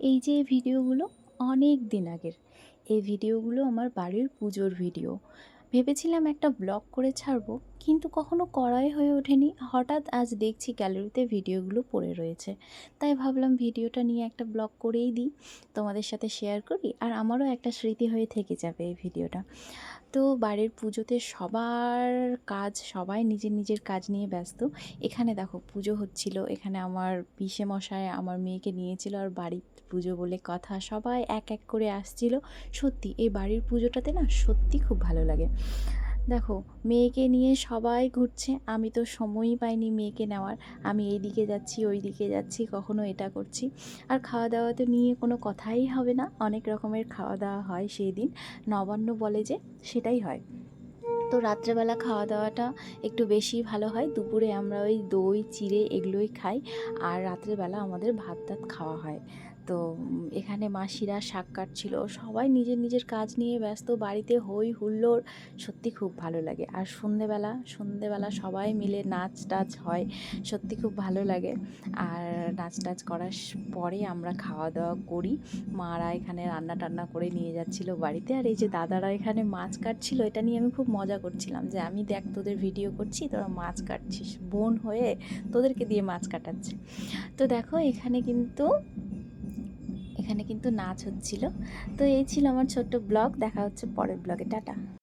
এই যে ভিডিওগুলো অনেক দিন আগের। এই ভিডিওগুলো আমার বাড়ির পুজোর ভিডিও। ভেবেছিলাম একটা ব্লগ করে ছাড়বো, কিন্তু কখনো করাই হয়ে ওঠেনি। হঠাৎ আজ দেখছি গ্যালারিতে ভিডিওগুলো পড়ে রয়েছে। তাই ভাবলাম ভিডিওটা নিয়ে একটা ব্লগ করেই দিই, তোমাদের সাথে শেয়ার করি, আর আমারও একটা স্মৃতি হয়ে থেকে যাবে এই ভিডিওটা। তো বাড়ির পুজোতে সবার কাজ, সবাই নিজের নিজের কাজ নিয়ে ব্যস্ত। এখানে দেখো পুজো হচ্ছিল, এখানে আমার পিসে মশাই আমার মেয়েকে নিয়েছিল, আর বাড়ির পুজো বলে কথা, সবাই এক এক করে আসছিল। সত্যি এই বাড়ির পুজোটাতে না সত্যি খুব ভালো লাগে। দেখো মেয়েকে নিয়ে সবাই ঘুরছে, আমি তো সময়ই পাইনি মেয়েকে নেওয়ার। আমি এইদিকে যাচ্ছি, ওই দিকে যাচ্ছি, কখনো এটা করছি। আর খাওয়া দাওয়া তো নিয়ে কোনো কথাই হবে না, অনেক রকমের খাওয়া দাওয়া হয় সেই দিন। নবান্ন বলে যে, সেটাই হয়। তো রাত্রেবেলা খাওয়া দাওয়াটা একটু বেশি ভালো হয়। দুপুরে আমরা ওই দই চিড়ে এগুলোই খাই, আর রাত্রেবেলা আমাদের ভাত টাত খাওয়া হয়। তো এখানে মাসিরা শাক কাটছিল, সবাই নিজের নিজের কাজ নিয়ে ব্যস্ত, বাড়িতে হই হুল্লোড়। সত্যি খুব ভালো লাগে। আর সন্ধেবেলা সবাই মিলে নাচ টাচ হয়, সত্যি খুব ভালো লাগে। আর নাচ টাচ করার পরে আমরা খাওয়া দাওয়া করি। মারা এখানে রান্না টান্না করে নিয়ে যাচ্ছিল বাড়িতে, আর এই যে দাদারা এখানে মাছ কাটছিল, এটা নিয়ে আমি খুব মজা করছিলাম যে আমি দেখ তোদের ভিডিও করছি, তোরা মাছ কাটছিস, বোন হয়ে তোদেরকে দিয়ে মাছ কাটাচ্ছে। তো দেখো এখানে কিন্তু নাচ হচ্ছিল। তো এই ছিল আমার ছোট্ট ব্লগ। দেখা হচ্ছে পরের ব্লগে। টাটা।